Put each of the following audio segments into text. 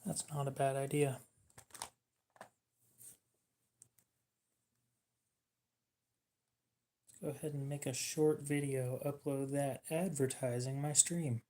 That's not a bad idea. Let's go ahead and make a short video, upload that advertising my stream.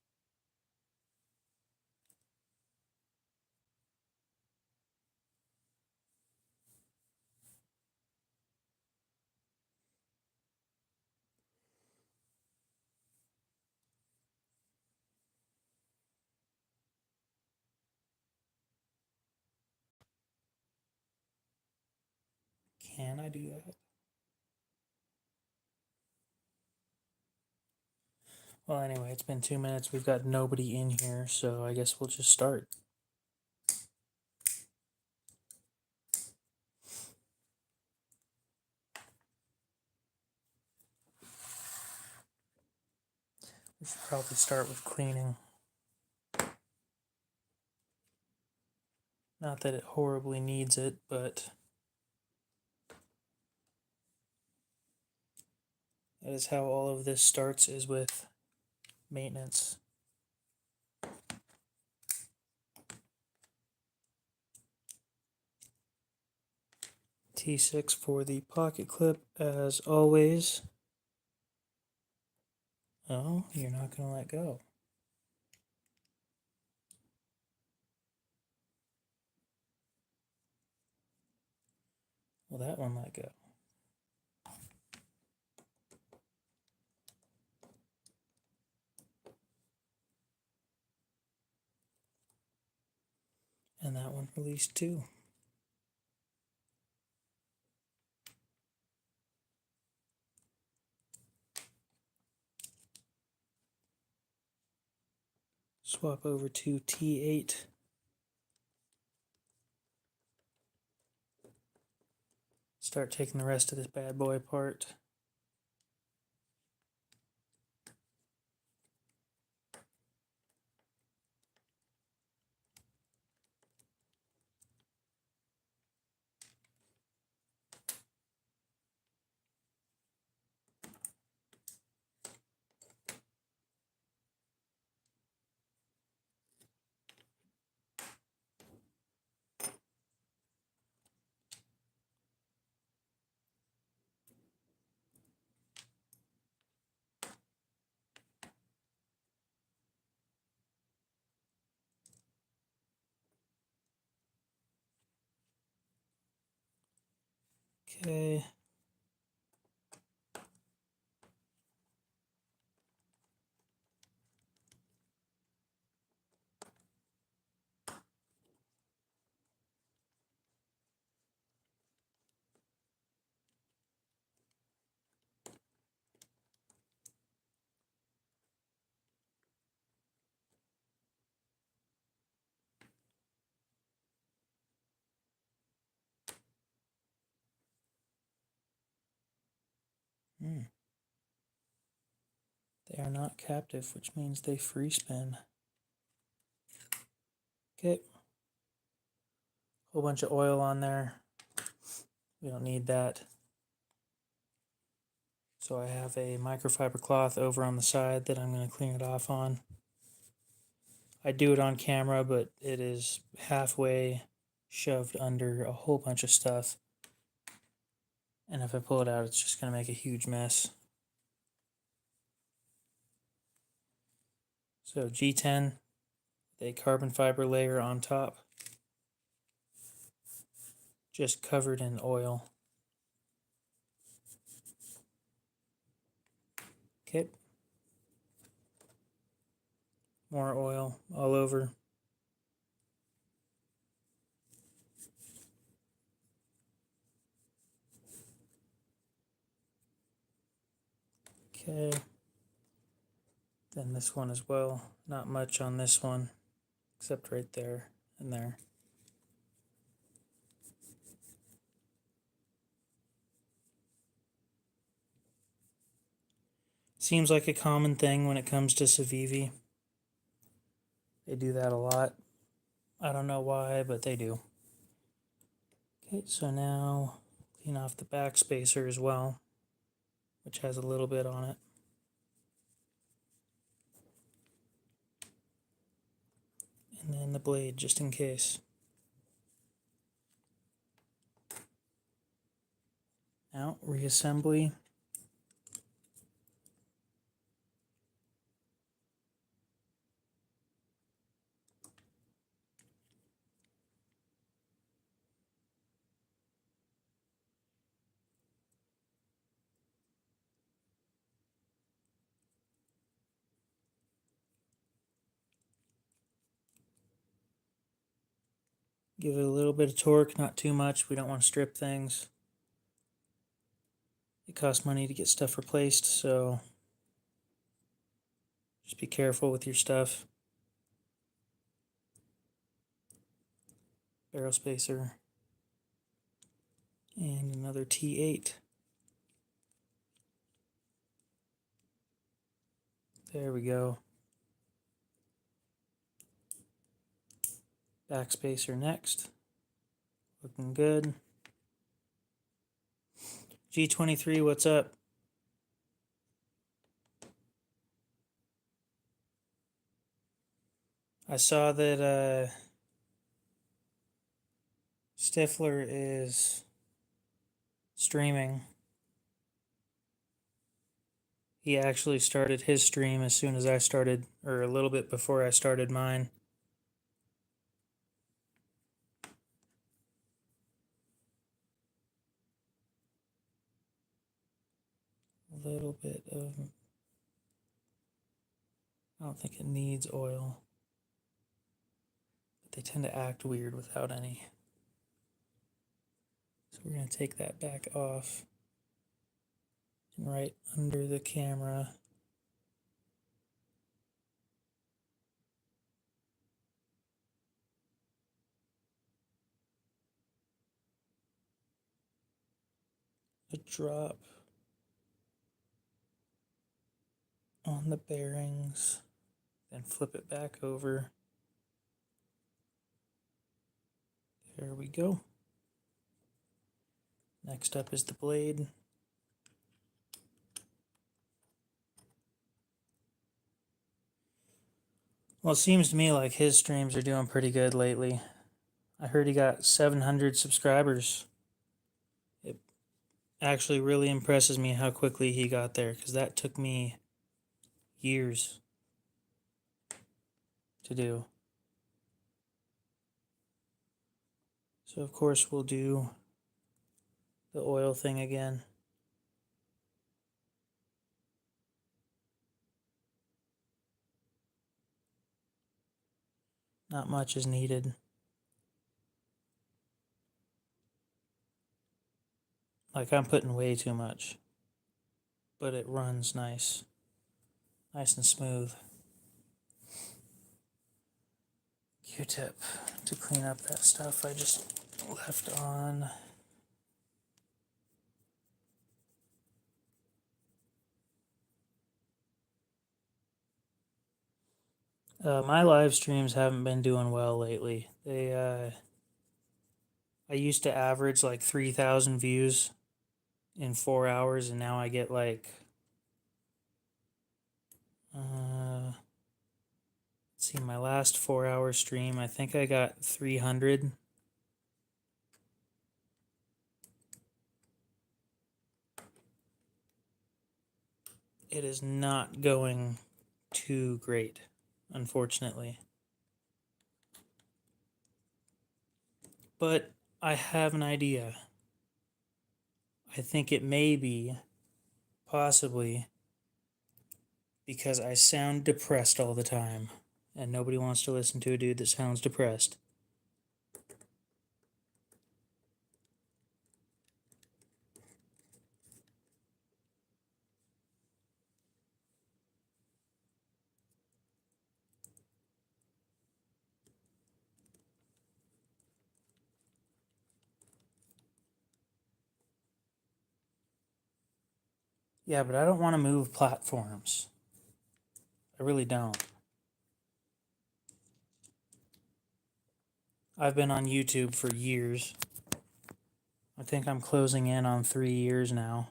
Can I do that? Well, anyway, it's been 2 minutes. We've got nobody in here, so I guess we'll just start. We should probably start with cleaning. Not that it horribly needs it, but that is how all of this starts, is with maintenance. T6 for the pocket clip, as always. Oh, you're not going to let go. Well, that one let go. And that one released too. Swap over to T8. Start taking the rest of this bad boy apart. Okay. They are not captive, which means they free spin. Okay. Whole bunch of oil on there. We don't need that. So I have a microfiber cloth over on the side that I'm going to clean it off on. I do it on camera, but it is halfway shoved under a whole bunch of stuff. And if I pull it out, it's just going to make a huge mess. So G10, a carbon fiber layer on top, just covered in oil. Okay. More oil all over. Okay. Then this one as well. Not much on this one, except right there and there. Seems like a common thing when it comes to Civivi. They do that a lot. I don't know why, but they do. Okay, so now clean off the back spacer as well, which has a little bit on it. And then the blade, just in case. Now, reassembly. Give it a little bit of torque, not too much. We don't want to strip things. It costs money to get stuff replaced, so just be careful with your stuff. Barrel spacer. And another T8. There we go. Back spacer next. Looking good. G23, what's up? I saw that Stifler is streaming. He actually started his stream as soon as I started, or a little bit before I started mine. A little bit of... I don't think it needs oil. But they tend to act weird without any. So we're going to take that back off. And right under the camera. A drop on the bearings. Then flip it back over. There we go. Next up is the blade. Well, it seems to me like his streams are doing pretty good lately. I heard he got 700 subscribers. It actually really impresses me how quickly he got there, because that took me years to do. So of course we'll do the oil thing again. Not much is needed. Like, I'm putting way too much. But it runs nice. Nice and smooth. Q-tip to clean up that stuff I just left on. My live streams haven't been doing well lately. I used to average like 3,000 views in 4 hours, and now I get like let's see, my last 4-hour stream, I think I got 300. It is not going too great, unfortunately. But I have an idea. I think it may be, possibly, because I sound depressed all the time, and nobody wants to listen to a dude that sounds depressed. Yeah, but I don't want to move platforms. I really don't. I've been on YouTube for years. I think I'm closing in on 3 years now.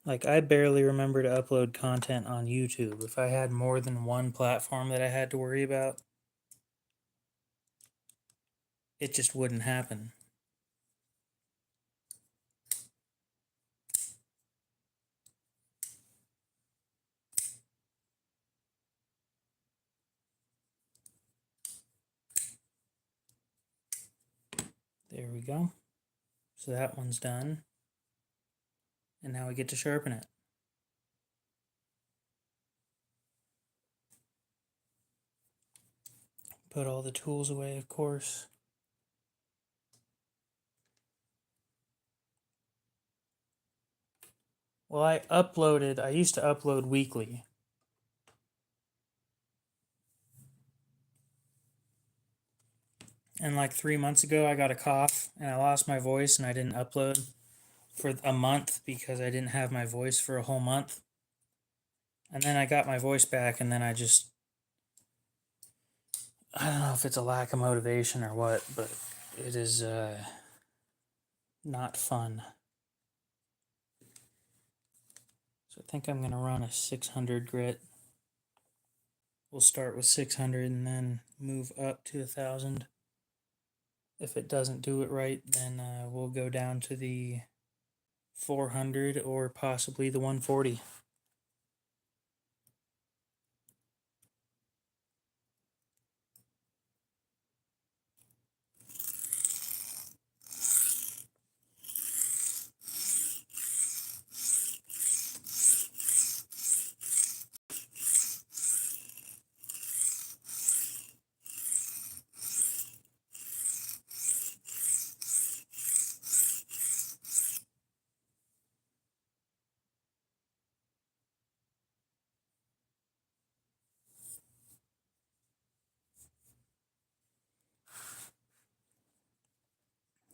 Like, I barely remember to upload content on YouTube. If I had more than one platform that I had to worry about, it just wouldn't happen. There we go. So that one's done. And now we get to sharpen it. Put all the tools away, of course. Well, I used to upload weekly. And like 3 months ago, I got a cough and I lost my voice and I didn't upload for a month because I didn't have my voice for a whole month. And then I got my voice back and then I don't know if it's a lack of motivation or what, but it is not fun. So I think I'm going to run a 600 grit. We'll start with 600 and then move up to 1,000. If it doesn't do it right, then we'll go down to the 400 or possibly the 140.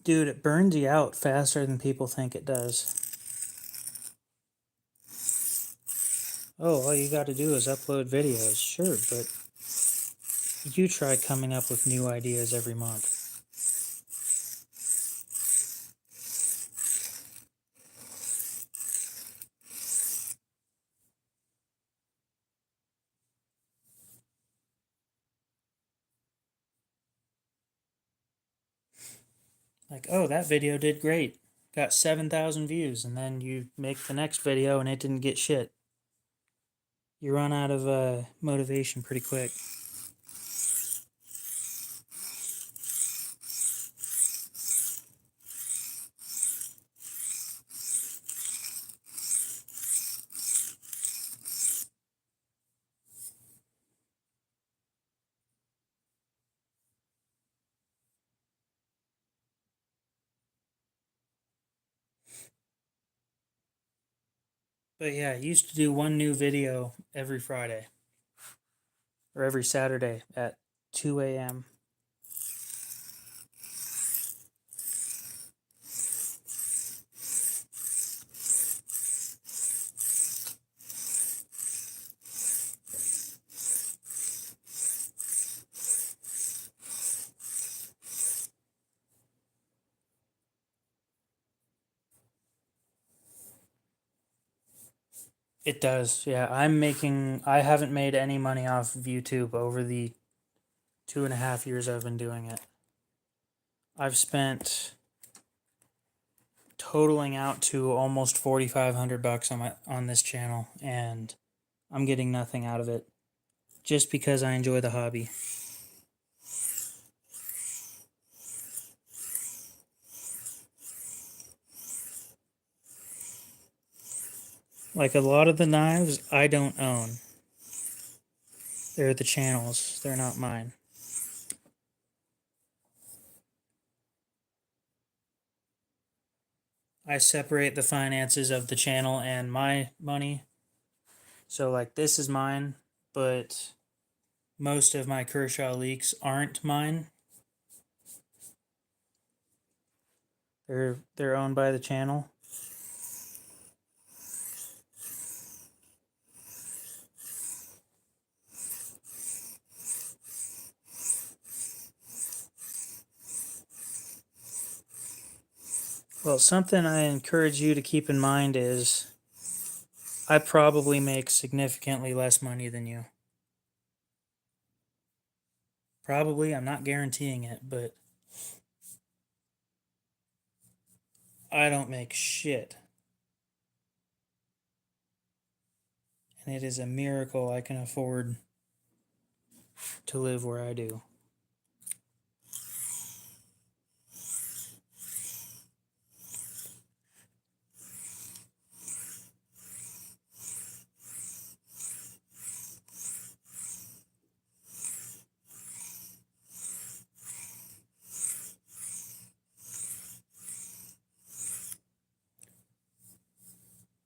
Dude, it burns you out faster than people think it does. Oh, all you got to do is upload videos. Sure, but you try coming up with new ideas every month. Like, oh, that video did great. Got 7,000 views, and then you make the next video and it didn't get shit. You run out of motivation pretty quick. But yeah, I used to do one new video every Friday. Or every Saturday at 2 a.m. It does, yeah. I haven't made any money off of YouTube over the 2.5 years I've been doing it. I've spent totaling out to almost $4,500 on this channel, and I'm getting nothing out of it just because I enjoy the hobby. Like a lot of the knives I don't own. They're the channel's, they're not mine. I separate the finances of the channel and my money. So like this is mine, but most of my Kershaw leaks aren't mine. They're owned by the channel. Well, something I encourage you to keep in mind is I probably make significantly less money than you. Probably, I'm not guaranteeing it, but I don't make shit. And it is a miracle I can afford to live where I do.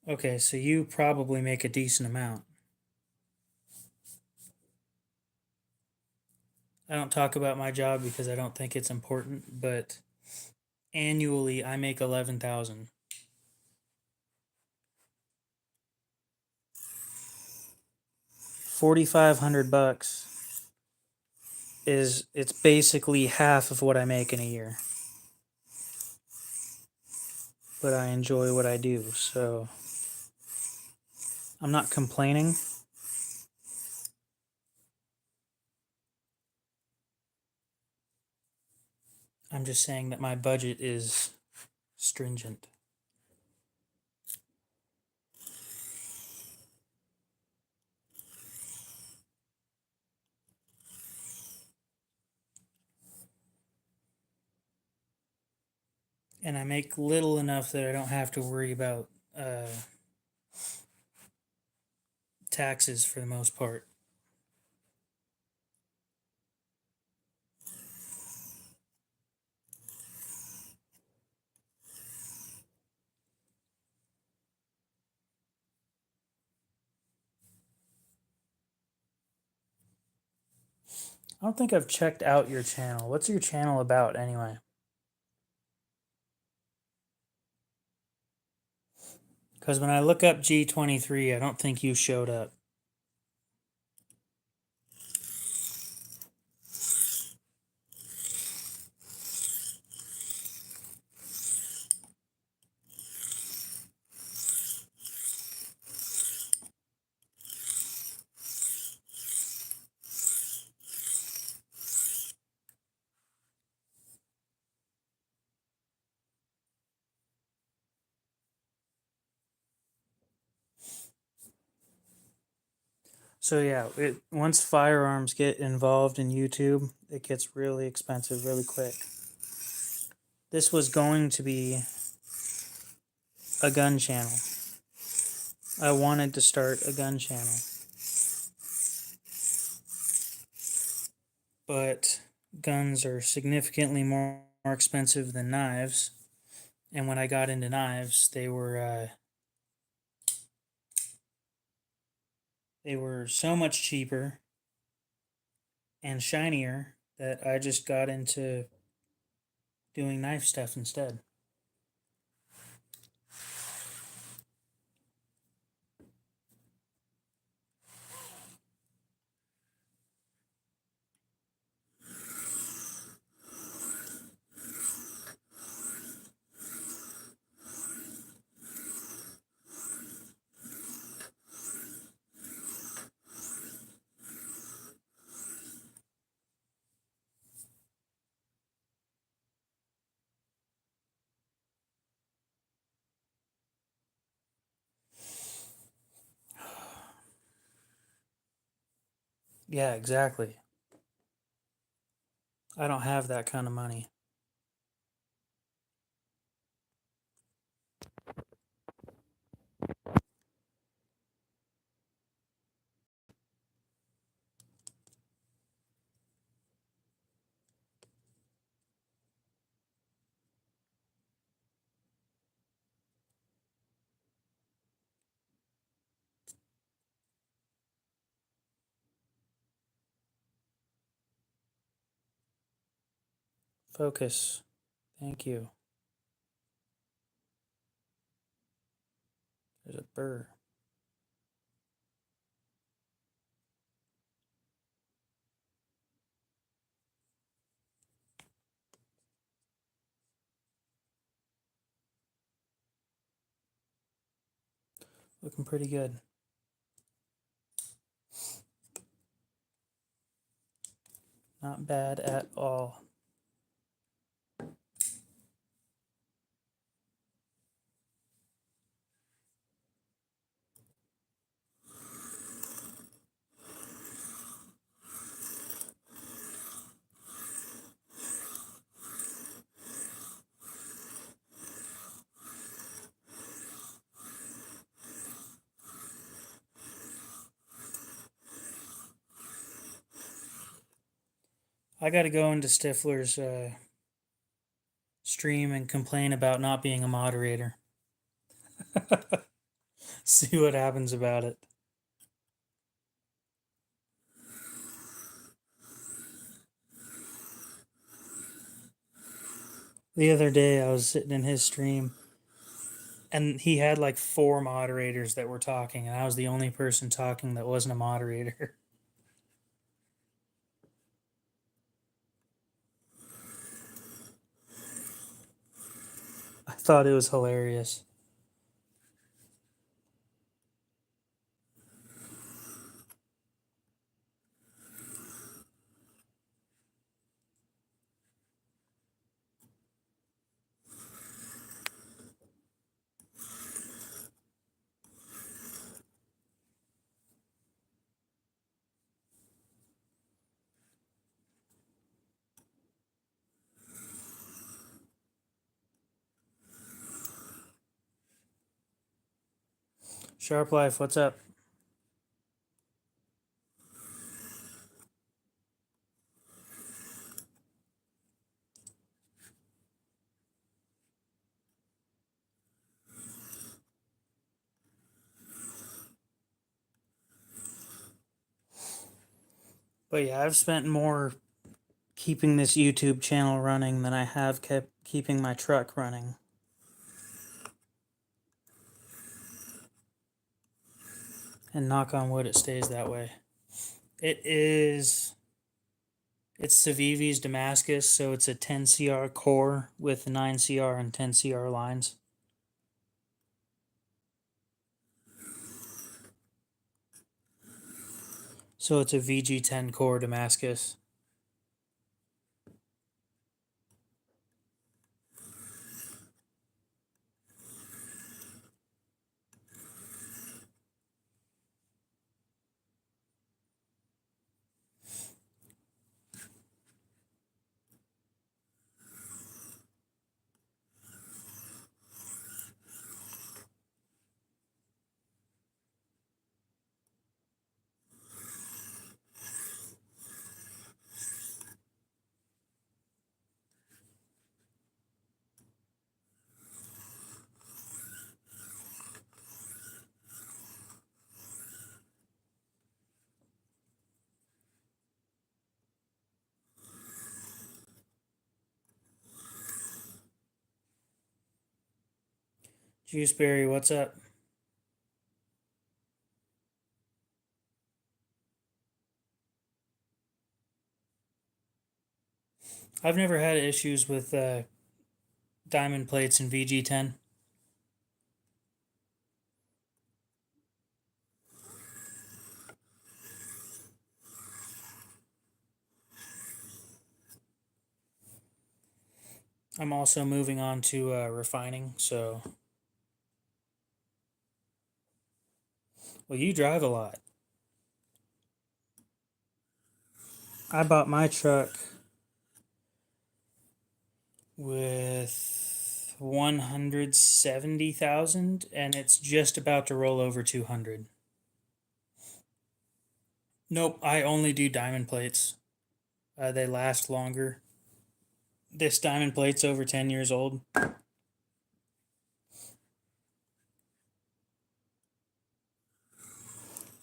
Okay, so you probably make a decent amount. I don't talk about my job because I don't think it's important, but annually I make 11,000. 4,500 bucks it's basically half of what I make in a year. But I enjoy what I do, so I'm not complaining. I'm just saying that my budget is stringent. And I make little enough that I don't have to worry about taxes for the most part. I don't think I've checked out your channel. What's your channel about anyway? Because when I look up G23, I don't think you showed up. So yeah, once firearms get involved in YouTube, it gets really expensive really quick. This was going to be a gun channel. I wanted to start a gun channel. But guns are significantly more expensive than knives. And when I got into knives, they were so much cheaper and shinier that I just got into doing knife stuff instead. Yeah, exactly. I don't have that kind of money. Focus. Thank you. There's a burr. Looking pretty good. Not bad at all. I got to go into Stifler's stream and complain about not being a moderator. See what happens about it. The other day I was sitting in his stream and he had like 4 moderators that were talking, and I was the only person talking that wasn't a moderator. I thought it was hilarious. Sharp Life, what's up? But yeah, I've spent more keeping this YouTube channel running than I have kept keeping my truck running. And knock on wood, it stays that way. It's Civivi's Damascus, so it's a 10CR core with 9CR and 10CR lines. So it's a VG10 core Damascus. Juiceberry, what's up? I've never had issues with diamond plates in VG10. I'm also moving on to refining, so. Well, you drive a lot. I bought my truck with 170,000 and it's just about to roll over 200. Nope, I only do diamond plates. They last longer. This diamond plate's over 10 years old.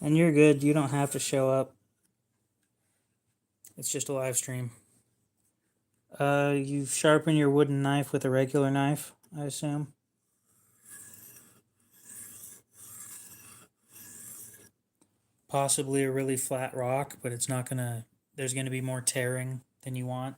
And you're good. You don't have to show up. It's just a live stream. You sharpen your wooden knife with a regular knife, I assume. Possibly a really flat rock, but it's not gonna. There's gonna be more tearing than you want.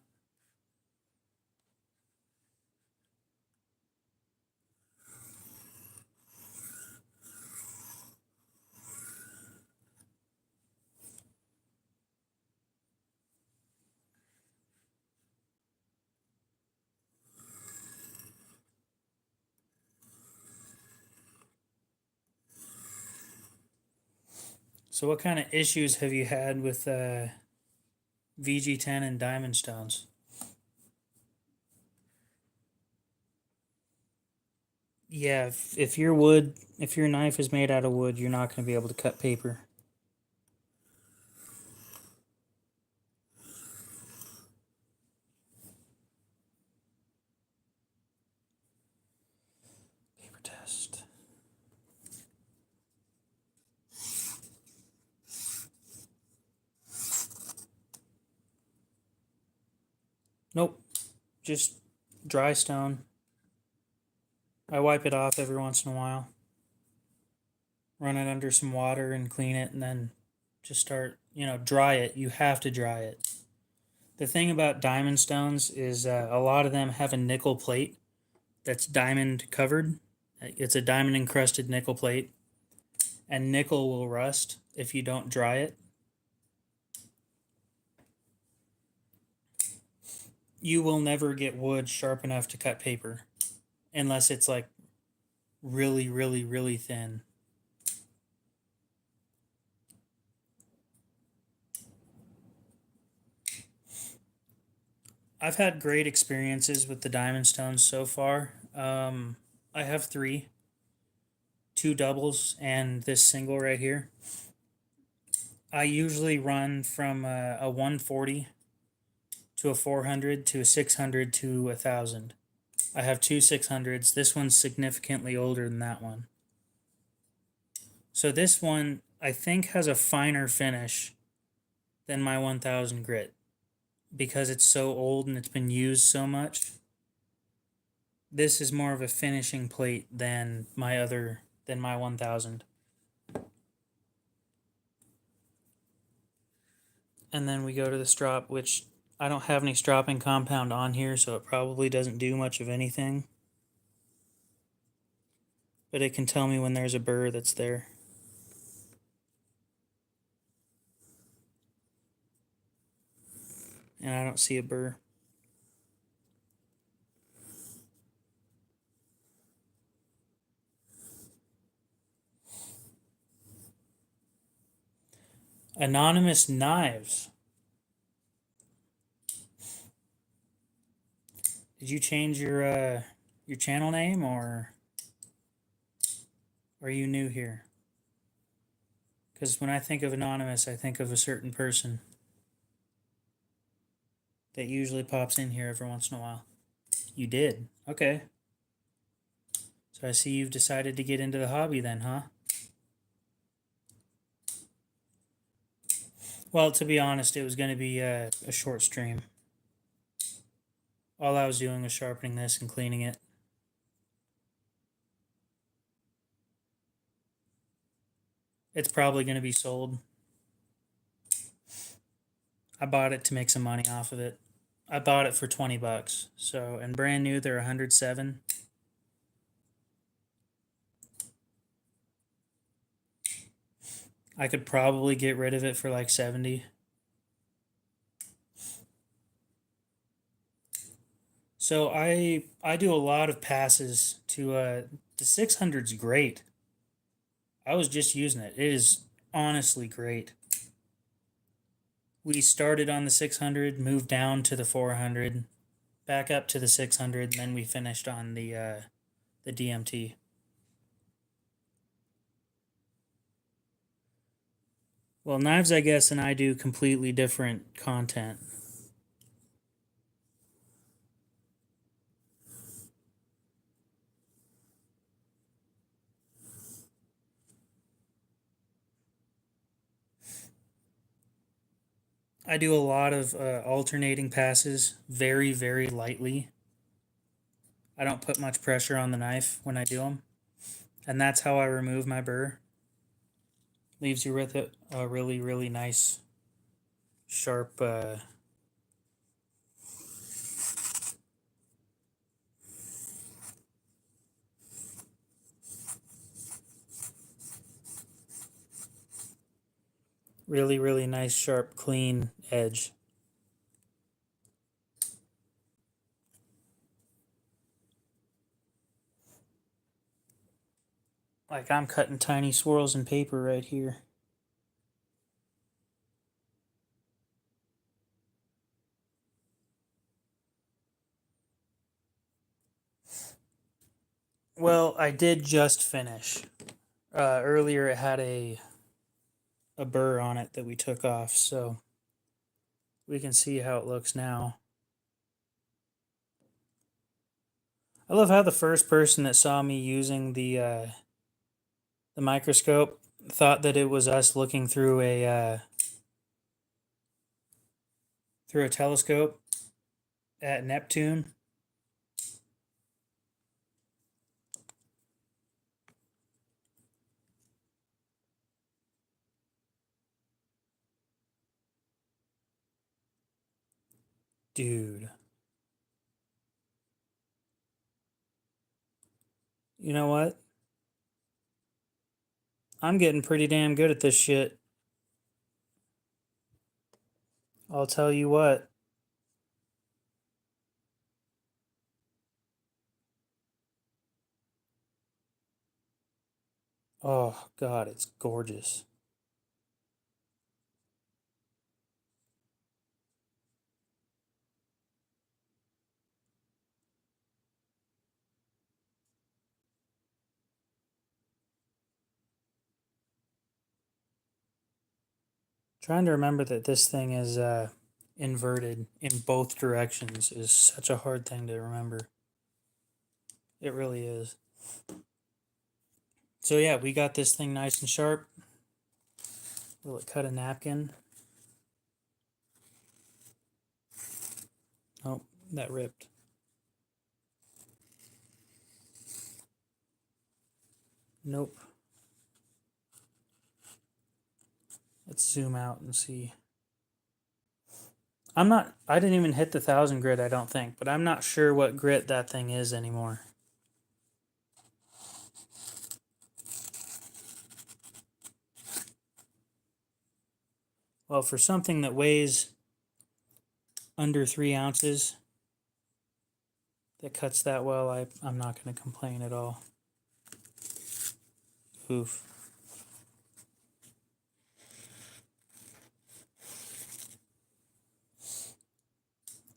So what kind of issues have you had with VG10 and diamond stones? Yeah, if your wood, if your knife is made out of wood, you're not going to be able to cut paper. Paper test. Nope, just dry stone. I wipe it off every once in a while. Run it under some water and clean it, and then just start, dry it. You have to dry it. The thing about diamond stones is a lot of them have a nickel plate that's diamond covered. It's a diamond encrusted nickel plate, and nickel will rust if you don't dry it. You will never get wood sharp enough to cut paper unless it's like really, really, really thin. I've had great experiences with the diamond stones so far. I have three, two doubles and this single right here. I usually run from a 140 to a 400 to a 600 to a 1000. I have two 600s. This one's significantly older than that one. So this one, I think, has a finer finish than my 1000 grit because it's so old and it's been used so much. This is more of a finishing plate than my 1000. And then we go to the strop, which I don't have any stropping compound on here, so it probably doesn't do much of anything. But it can tell me when there's a burr that's there. And I don't see a burr. Anonymous Knives. Did you change your channel name, or are you new here? Because when I think of Anonymous, I think of a certain person that usually pops in here every once in a while. You did? Okay. So I see you've decided to get into the hobby then, huh? Well, to be honest, it was going to be a short stream. All I was doing was sharpening this and cleaning it. It's probably going to be sold. I bought it to make some money off of it. I bought it for 20 bucks. So, and brand new, they're 107. I could probably get rid of it for like 70. So I do a lot of passes to the 600's great. I was just using it. It is honestly great. We started on the 600, moved down to the 400, back up to the 600, and then we finished on the DMT. Well, Knives, I guess, and I do completely different content. I do a lot of alternating passes very, very lightly. I don't put much pressure on the knife when I do them. And that's how I remove my burr. Leaves you with a really, really nice, sharp, really, really nice, sharp, clean edge. Like I'm cutting tiny swirls in paper right here. Well, I did just finish. Earlier it had a burr on it that we took off, so we can see how it looks now. I love how the first person that saw me using the microscope thought that it was us looking through a telescope at Neptune. Dude. You know what? I'm getting pretty damn good at this shit. I'll tell you what. Oh, God, it's gorgeous. Trying to remember that this thing is inverted in both directions is such a hard thing to remember. It really is. So yeah, we got this thing nice and sharp. Will it cut a napkin? Oh, that ripped. Nope. Let's zoom out and see. I didn't even hit the 1,000 grit, I don't think, but I'm not sure what grit that thing is anymore. Well, for something that weighs under 3 ounces, that cuts that well, I'm not going to complain at all. Oof.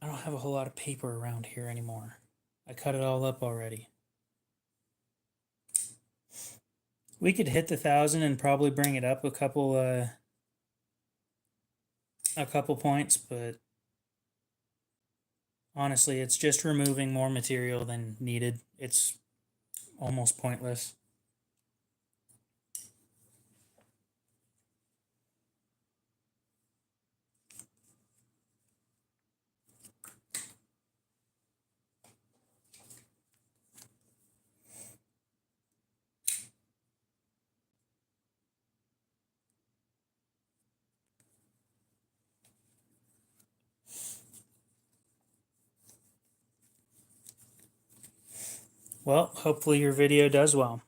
I don't have a whole lot of paper around here anymore. I cut it all up already. We could hit the 1,000 and probably bring it up a couple points, but honestly, it's just removing more material than needed. It's almost pointless. Well, hopefully your video does well.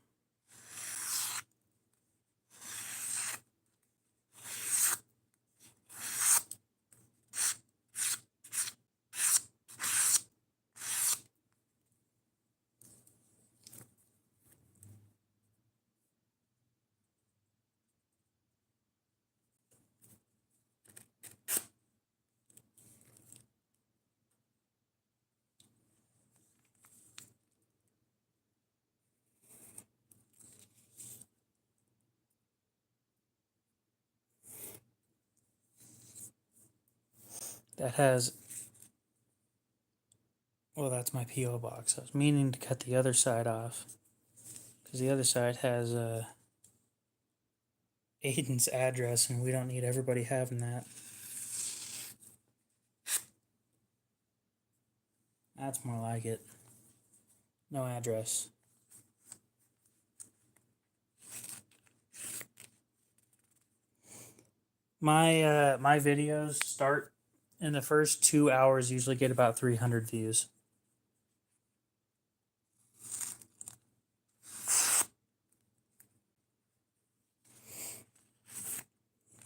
That has, well, that's my P.O. box. I was meaning to cut the other side off because the other side has Aiden's address, and we don't need everybody having that. That's more like it. No address. My videos start in the first 2 hours, usually get about 300 views.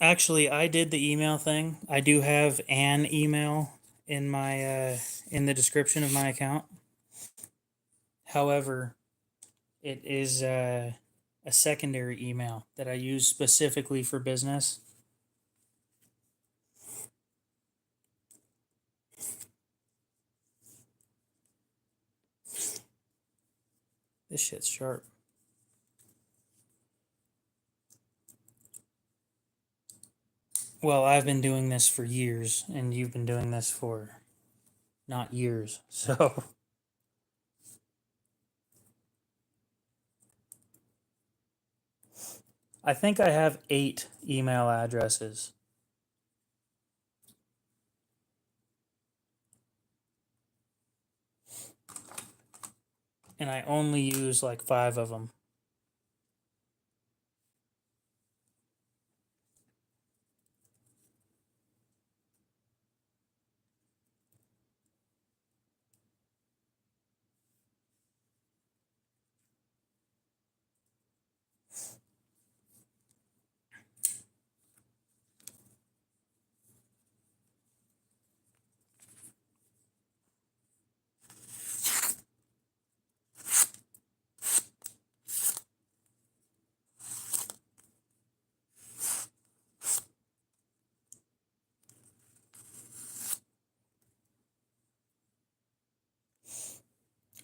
Actually, I did the email thing. I do have an email in my in the description of my account. However, it is a secondary email that I use specifically for business. This shit's sharp. Well, I've been doing this for years, and you've been doing this for not years, so. I think I have 8 email addresses. And I only use like 5 of them.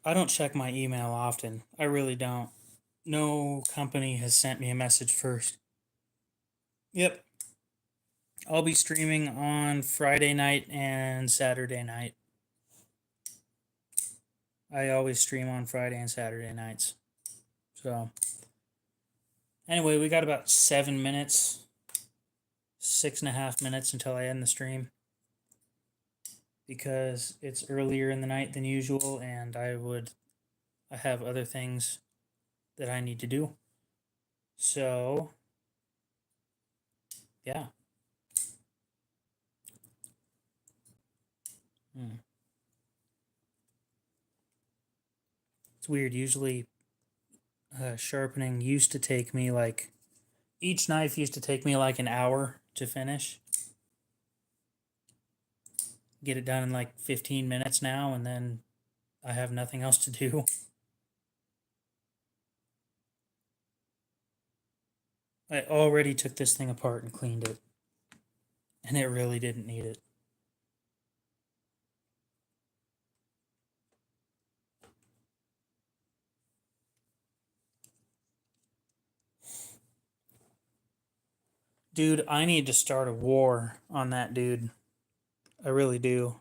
I don't check my email often. I really don't. No company has sent me a message first. Yep. I'll be streaming on Friday night and Saturday night. I always stream on Friday and Saturday nights. So, anyway, we got about 7 minutes, 6.5 minutes until I end the stream. Because it's earlier in the night than usual, and I have other things that I need to do. So, yeah. It's weird. Usually, sharpening used to take me like, each knife used to take me like an hour to finish. Get it done in like 15 minutes now, and then I have nothing else to do. I already took this thing apart and cleaned it, and it really didn't need it. Dude, I need to start a war on that dude. I really do.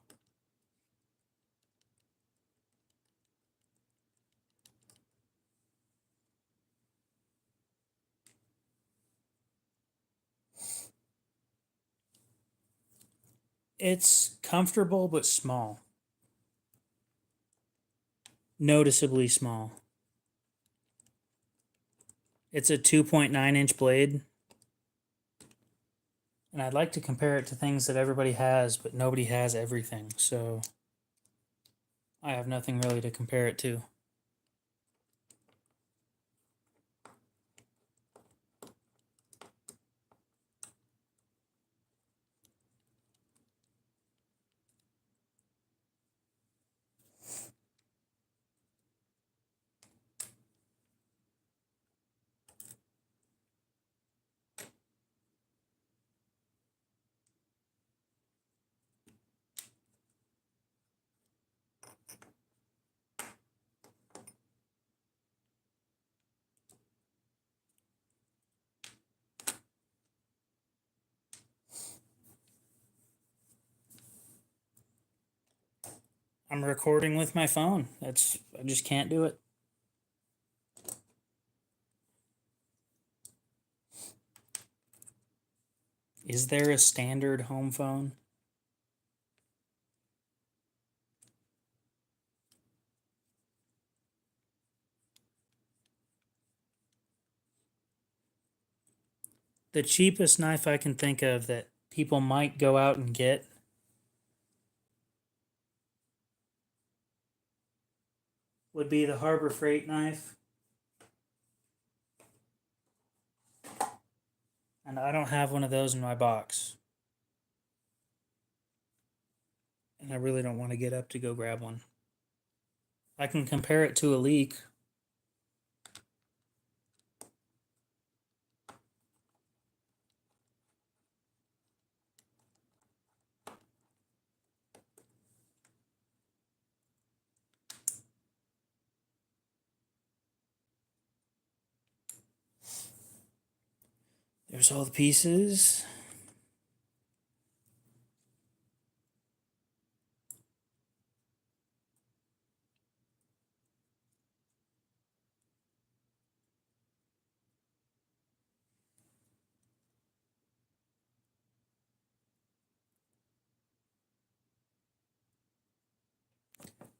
It's comfortable but small. Noticeably small. It's a 2.9-inch blade. And I'd like to compare it to things that everybody has, but nobody has everything, so I have nothing really to compare it to. I'm recording with my phone. I just can't do it. Is there a standard home phone? The cheapest knife I can think of that people might go out and get would be the Harbor Freight knife. And I don't have one of those in my box. And I really don't want to get up to go grab one. I can compare it to a leak. There's all the pieces.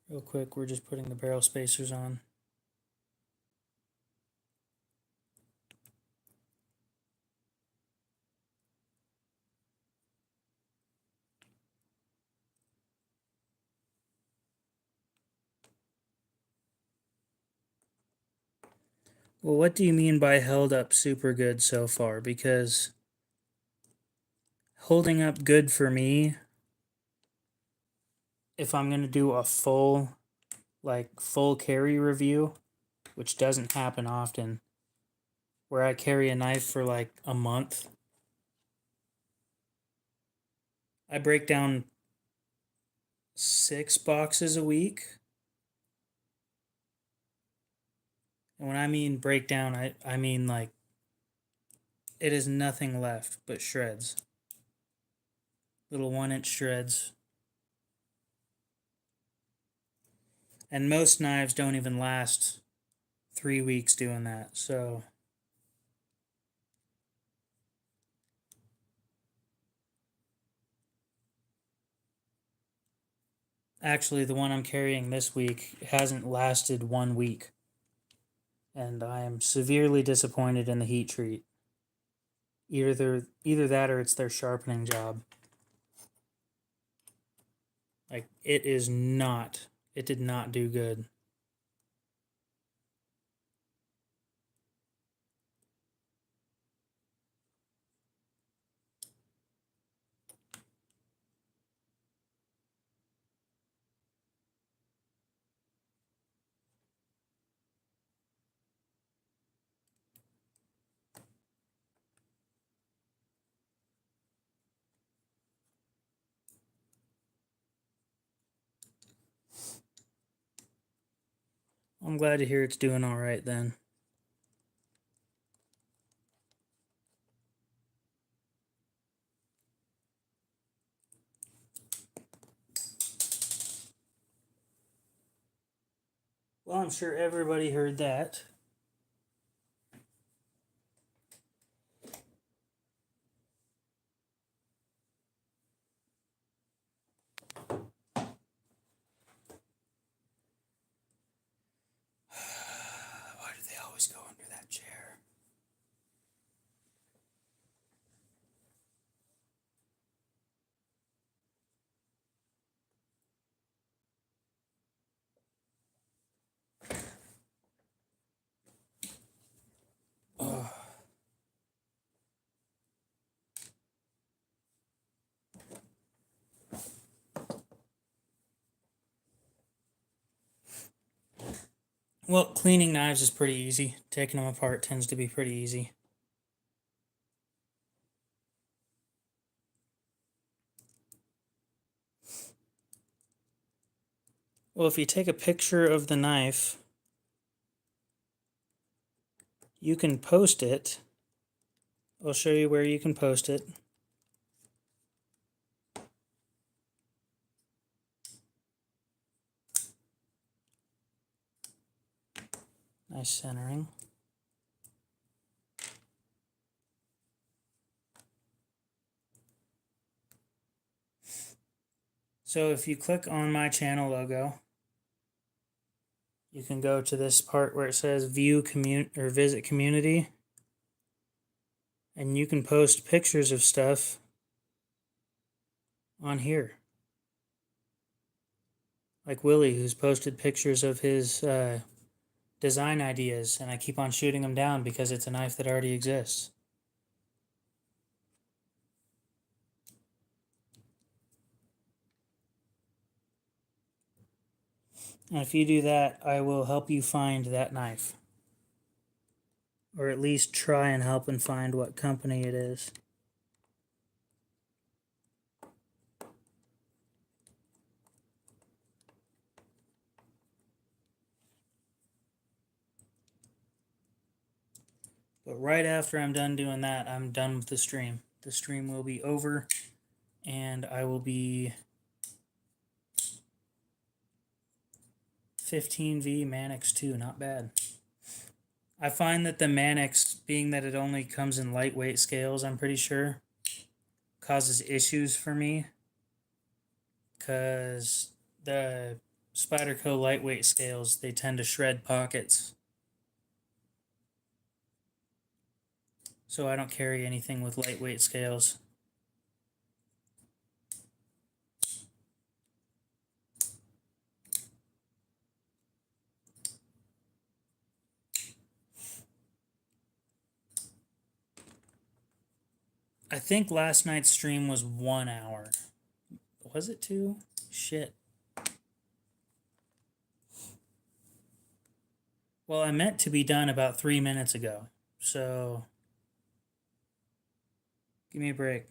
Real quick, we're just putting the barrel spacers on. Well, what do you mean by held up super good so far? Because holding up good for me, if I'm going to do a full carry review, which doesn't happen often, where I carry a knife for like a month, I break down 6 boxes a week. And when I mean breakdown, I mean like it is nothing left but shreds. Little 1-inch shreds. And most knives don't even last 3 weeks doing that. So actually, the one I'm carrying this week hasn't lasted 1 week. And I am severely disappointed in the heat treat. Either that or it's their sharpening job. Like, it did not do good. I'm glad to hear it's doing all right then. Well, I'm sure everybody heard that. Why do they always go under that chair? Ugh. Well, cleaning knives is pretty easy. Taking them apart tends to be pretty easy. Well, if you take a picture of the knife, you can post it. I'll show you where you can post it. Nice centering. So if you click on my channel logo, you can go to this part where it says view or visit community, and you can post pictures of stuff on here. Like Willie, who's posted pictures of his design ideas, and I keep on shooting them down because it's a knife that already exists. And if you do that, I will help you find that knife. Or at least try and help and find what company it is. But right after I'm done doing that, I'm done with the stream. The stream will be over, and I will be 15V Manix 2, not bad. I find that the Manix, being that it only comes in lightweight scales, I'm pretty sure, causes issues for me. Because the Spyderco lightweight scales, they tend to shred pockets. So I don't carry anything with lightweight scales. I think last night's stream was 1 hour. Was it 2? Shit. Well, I meant to be done about 3 minutes ago. So, give me a break.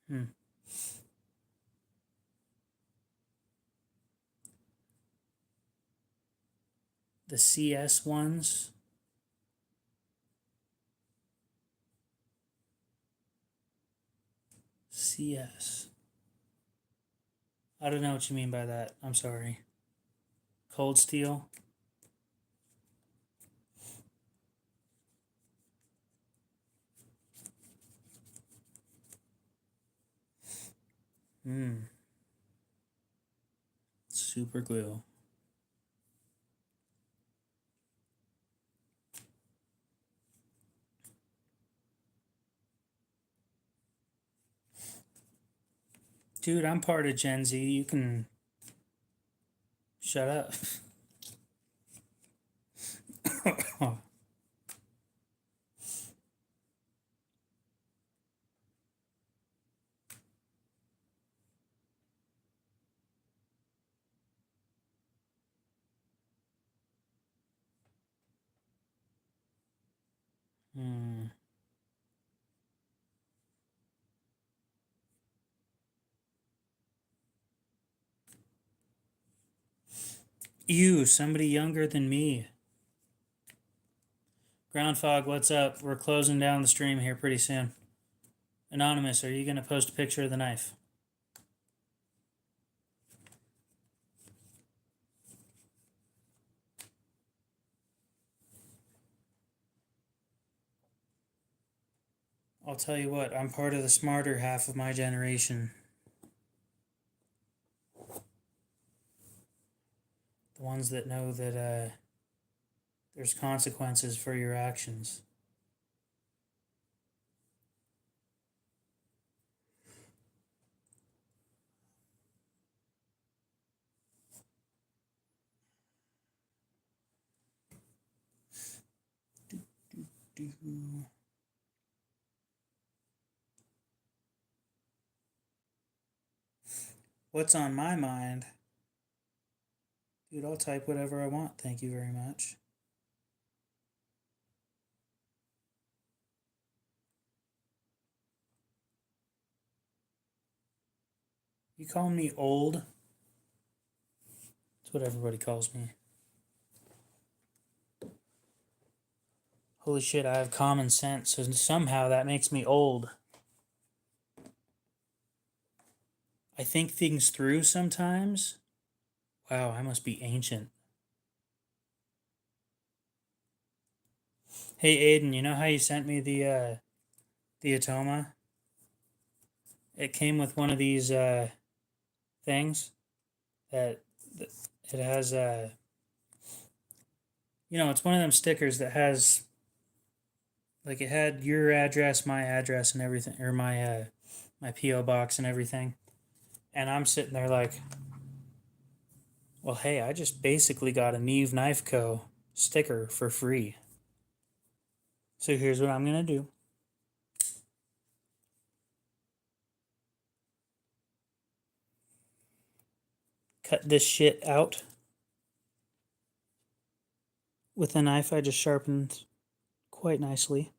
Hmm. The CS ones. CS. I don't know what you mean by that. I'm sorry. Cold steel. Super glue. Dude, I'm part of Gen Z. You can shut up. You, somebody younger than me. Groundfog, what's up? We're closing down the stream here pretty soon. Anonymous, are you going to post a picture of the knife? I'll tell you what, I'm part of the smarter half of my generation. The ones that know that there's consequences for your actions. What's on my mind? Dude, I'll type whatever I want. Thank you very much. You calling me old? That's what everybody calls me. Holy shit, I have common sense, so somehow that makes me old. I think things through sometimes. Wow, I must be ancient. Hey Aiden, you know how you sent me the Atoma? It came with one of these things that it has you know, it's one of them stickers that has Like it had your address, my address, and everything, or my PO box and everything. And I'm sitting there like, well, hey, I just basically got a Neve Knife Co. sticker for free. So here's what I'm gonna do. Cut this shit out with a knife I just sharpened quite nicely.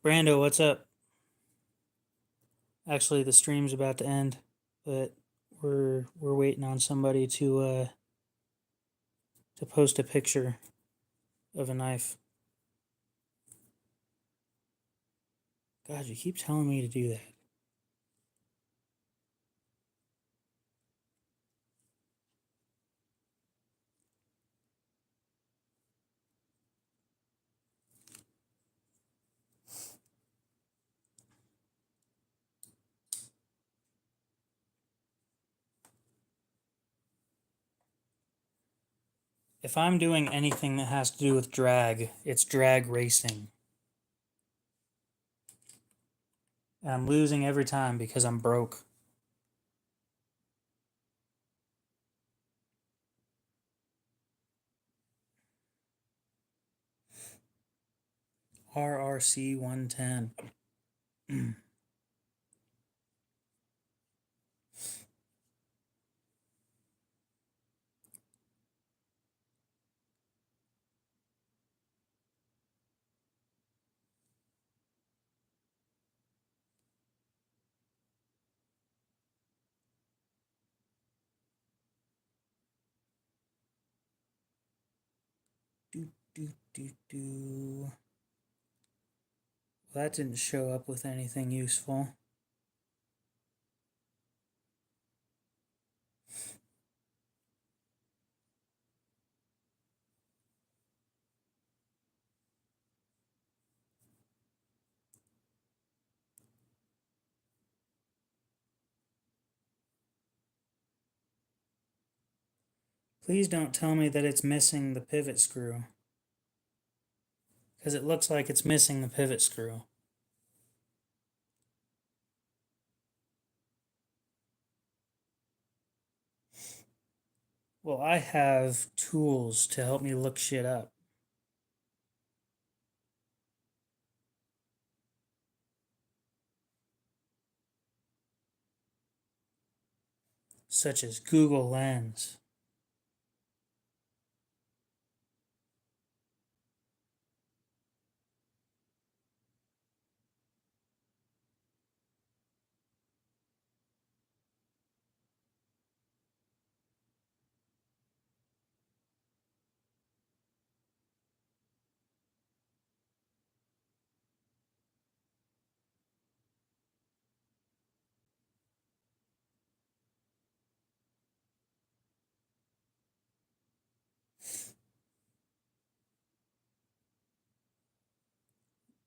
Brando, what's up? Actually, the stream's about to end, but we're waiting on somebody to post a picture of a knife. God, you keep telling me to do that. If I'm doing anything that has to do with drag, it's drag racing. And I'm losing every time because I'm broke. RRC 110. Do, do, do, do. Well, that didn't show up with anything useful. Please don't tell me that it's missing the pivot screw. Because it looks like it's missing the pivot screw. Well, I have tools to help me look shit up. Such as Google Lens.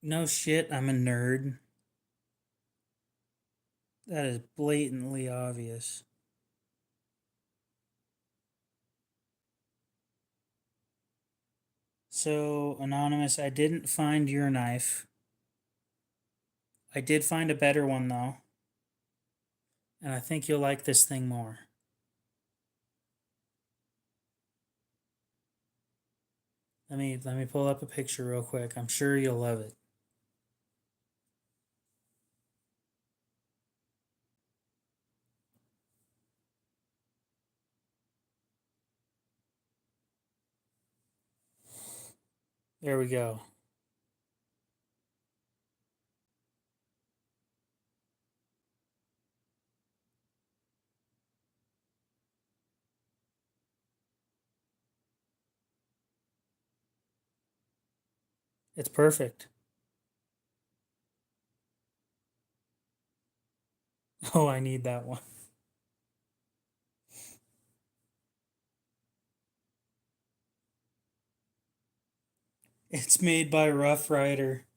No shit, I'm a nerd. That is blatantly obvious. So, Anonymous, I didn't find your knife. I did find a better one, though. And I think you'll like this thing more. Let me pull up a picture real quick. I'm sure you'll love it. There we go. It's perfect. Oh, I need that one. It's made by Rough Rider.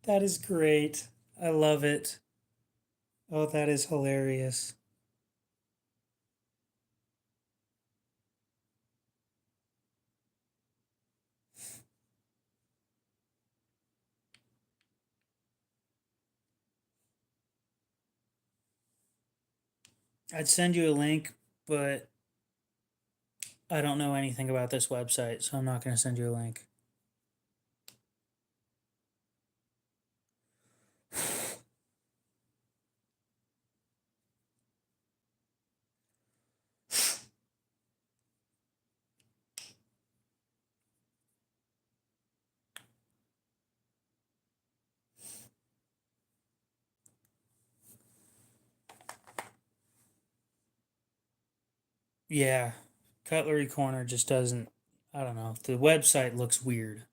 That is great. I love it. Oh, that is hilarious. I'd send you a link, but I don't know anything about this website, so I'm not going to send you a link. Yeah, Cutlery Corner just doesn't. I don't know. The website looks weird.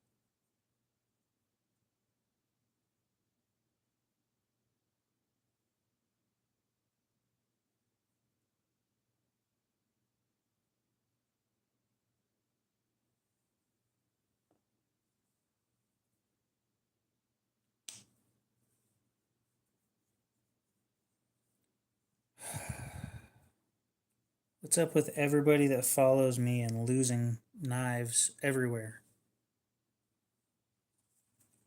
What's up with everybody that follows me and losing knives everywhere?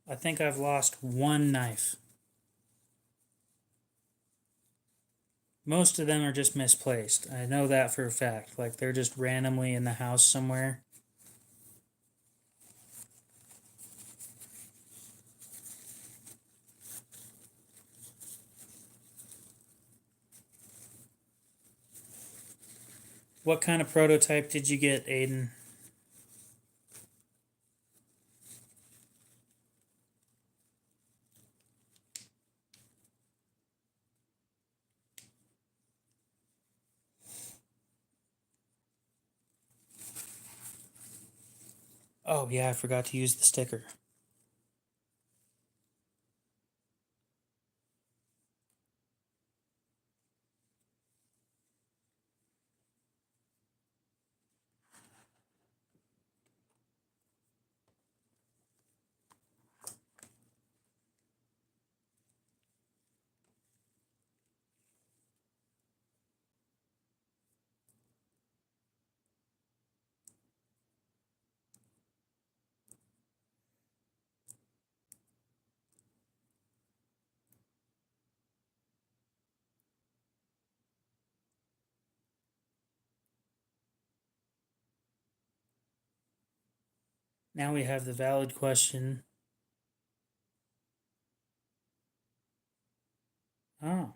I think I've lost one knife. Most of them are just misplaced. I know that for a fact. Like they're just randomly in the house somewhere. What kind of prototype did you get, Aiden? Oh, yeah, I forgot to use the sticker. Now we have the valid question. Oh.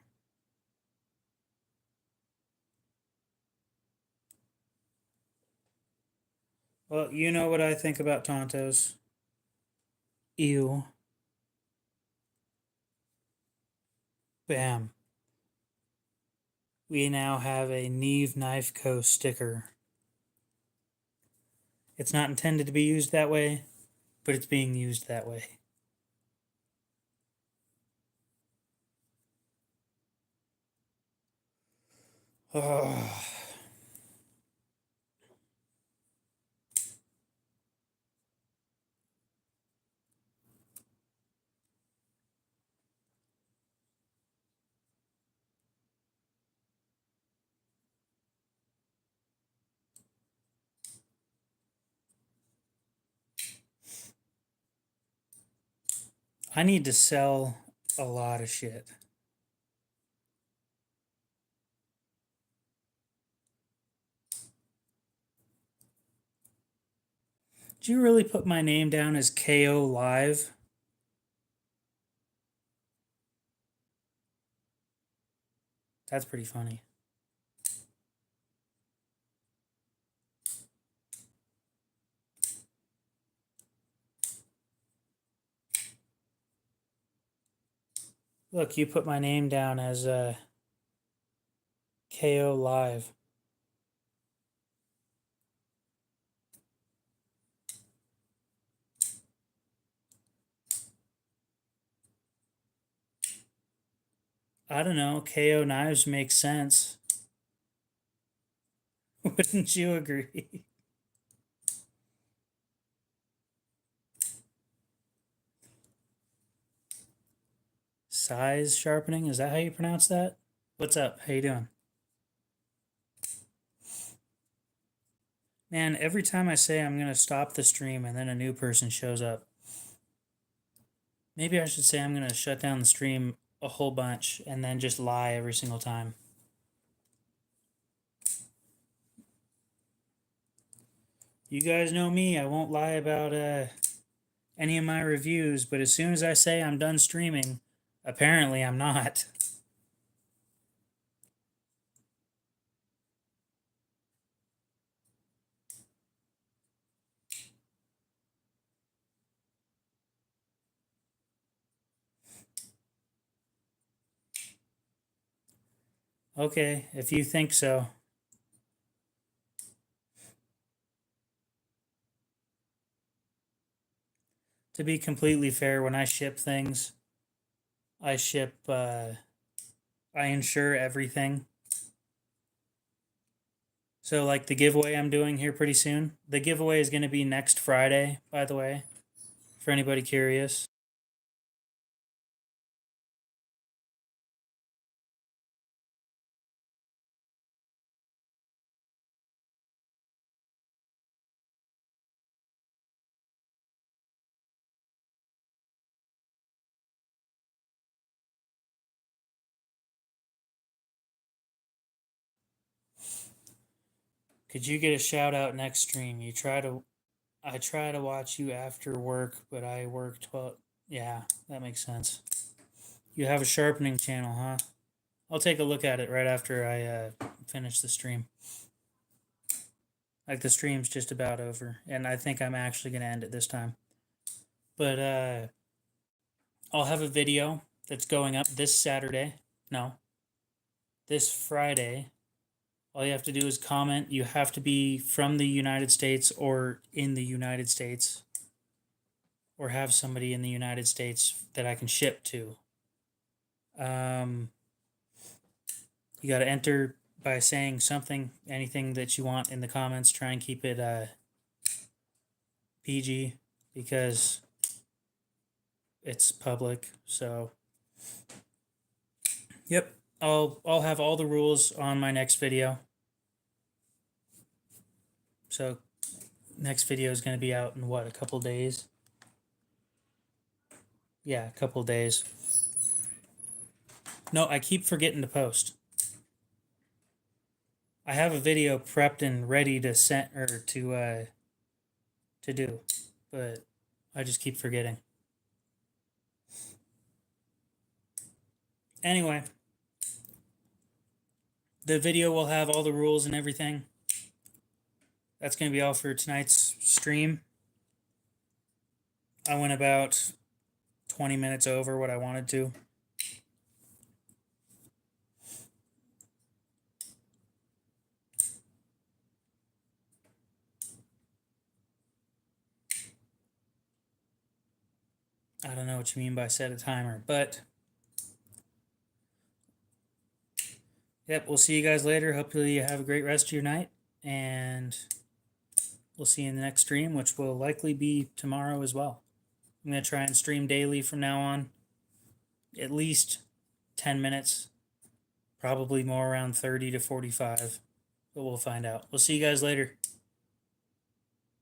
Well, you know what I think about Tontos. Ew. Bam. We now have a Neve Knife Co. sticker. It's not intended to be used that way, but it's being used that way. Oh. I need to sell a lot of shit. Did you really put my name down as KO Live? That's pretty funny. Look, you put my name down as KO Live. I don't know. KO Knives makes sense. Wouldn't you agree? Size sharpening? Is that how you pronounce that? What's up? How you doing? Man, every time I say I'm going to stop the stream and then a new person shows up. Maybe I should say I'm going to shut down the stream a whole bunch and then just lie every single time. You guys know me. I won't lie about any of my reviews, but as soon as I say I'm done streaming, apparently I'm not. Okay, if you think so. To be completely fair, when I ship things, I insure everything. So, like the giveaway I'm doing here pretty soon, the giveaway is going to be next Friday, by the way, for anybody curious. Could you get a shout out next stream? I try to watch you after work, but I work 12. Yeah, that makes sense. You have a sharpening channel, huh? I'll take a look at it right after I finish the stream. Like the stream's just about over, and I think I'm actually gonna end it this time. But I'll have a video that's going up this Saturday. No, this Friday. All you have to do is comment. You have to be from the United States or in the United States, or have somebody in the United States that I can ship to. You got to enter by saying something, anything that you want in the comments. Try and keep it PG because it's public. So, yep, I'll have all the rules on my next video. So, next video is going to be out in what, a couple days? Yeah, a couple days. No, I keep forgetting to post. I have a video prepped and ready to send or to do, but I just keep forgetting. Anyway, the video will have all the rules and everything. That's going to be all for tonight's stream. I went about 20 minutes over what I wanted to. I don't know what you mean by set a timer, but yep, we'll see you guys later. Hopefully you have a great rest of your night, and we'll see you in the next stream, which will likely be tomorrow as well. I'm going to try and stream daily from now on, at least 10 minutes, probably more around 30 to 45, but we'll find out. We'll see you guys later.